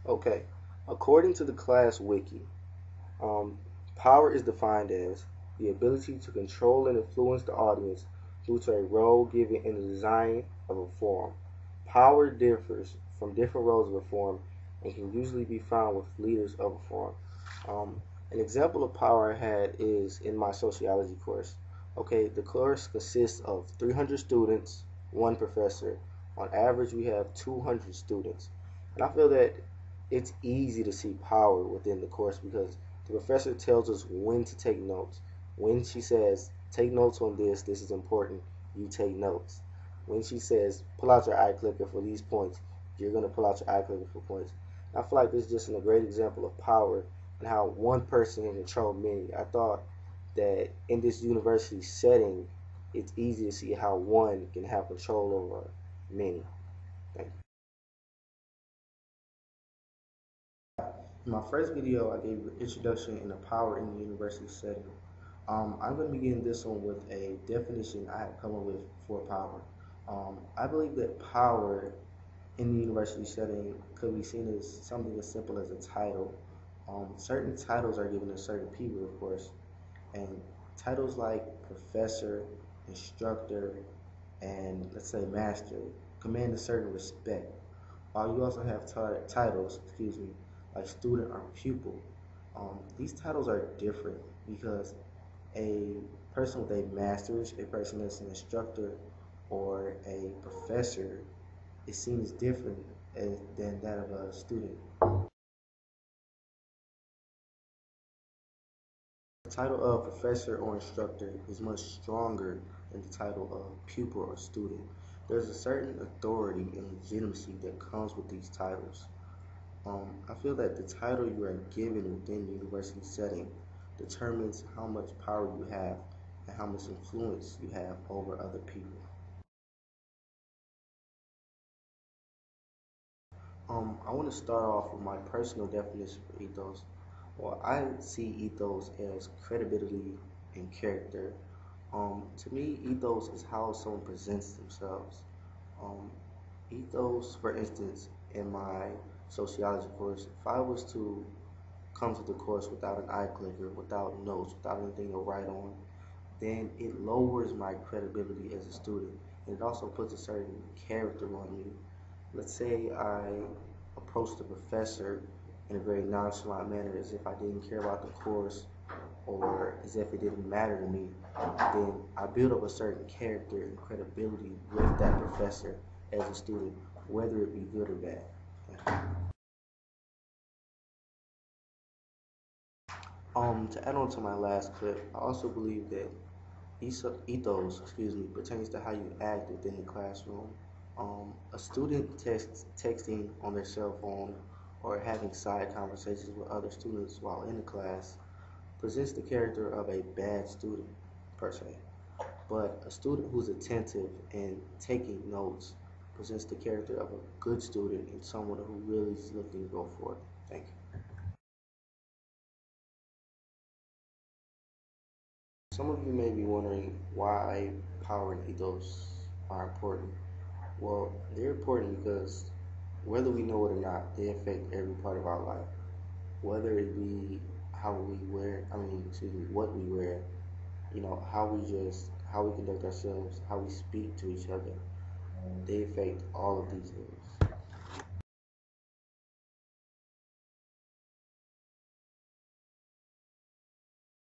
Okay, according to the class wiki, um, power is defined as the ability to control and influence the audience due to a role given in the design of a form. Power differs from different roles of a form and can usually be found with leaders of a form. An example of power I had is in my sociology course. Okay, the course consists of 300 students, one professor. On average, we have 200 students. And I feel that it's easy to see power within the course because the professor tells us when to take notes. When she says, take notes on this, this is important, you take notes. When she says, pull out your eye clicker for these points, you're going to pull out your eye clicker for points. And I feel like this is just a great example of power and how one person can control many. I thought that in this university setting, it's easy to see how one can have control over many. Thank you. In my first video, I gave an introduction into power in the university setting. I'm going to begin this one with a definition I have come up with for power. I believe that power in the university setting could be seen as something as simple as a title. Certain titles are given to certain people, of course, and titles like professor, instructor, and let's say master command a certain respect. While you also have titles, excuse me, like student or pupil. These titles are different because a person with a master's, a person that's an instructor, or a professor is seen as different than that of a student. The title of professor or instructor is much stronger than the title of pupil or student. There's a certain authority and legitimacy that comes with these titles. I feel that the title you are given within the university setting determines how much power you have and how much influence you have over other people. I want to start off with my personal definition for ethos. Well, I see ethos as credibility and character. To me, ethos is how someone presents themselves. Um, Ethos, for instance, in my sociology course, if I was to come to the course without an eye clicker, without notes, without anything to write on, then it lowers my credibility as a student. And it also puts a certain character on me. Let's say I approach the professor in a very nonchalant manner as if I didn't care about the course or as if it didn't matter to me, then I build up a certain character and credibility with that professor as a student, whether it be good or bad. To add on to my last clip, I also believe that ethos, pertains to how you act within the classroom. A student texting on their cell phone or having side conversations with other students while in the class presents the character of a bad student, per se. But a student who's attentive and taking notes presents the character of a good student and someone who really is looking to go for it. Thank you. Some of you may be wondering why power and ethos are important. Well, they're important because whether we know it or not, they affect every part of our life. Whether it be how we wear, what we wear, how we conduct ourselves, how we speak to each other. They affect all of these things.